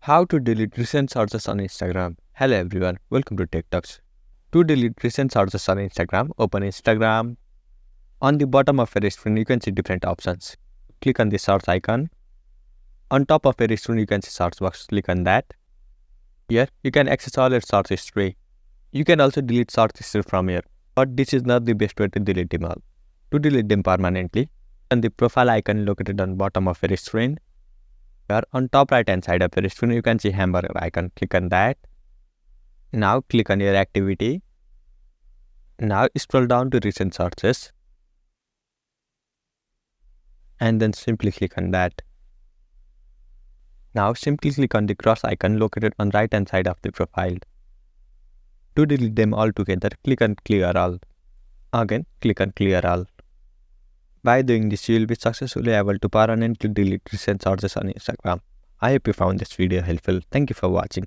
How to delete recent searches on Instagram. Hello everyone, welcome to Tech Talks. To delete recent searches on Instagram, open Instagram. On the bottom of your screen, you can see different options. Click on the search icon. On top of your screen, you can see search box. Click on that. Here, you can access all your search history. You can also delete search history from here, but this is not the best way to delete them all. To delete them permanently, on the profile icon located on bottom of your screen. Here on top right hand side of your screen, you can see hamburger icon. Click on that. Now click on your activity. Now scroll down to recent searches. And then simply click on that. Now simply click on the cross icon located on right hand side of the profile. To delete them all together, click on clear all. Again, click on clear all. By doing this, you will be successfully able to permanently delete recent searches on Instagram. I hope you found this video helpful. Thank you for watching.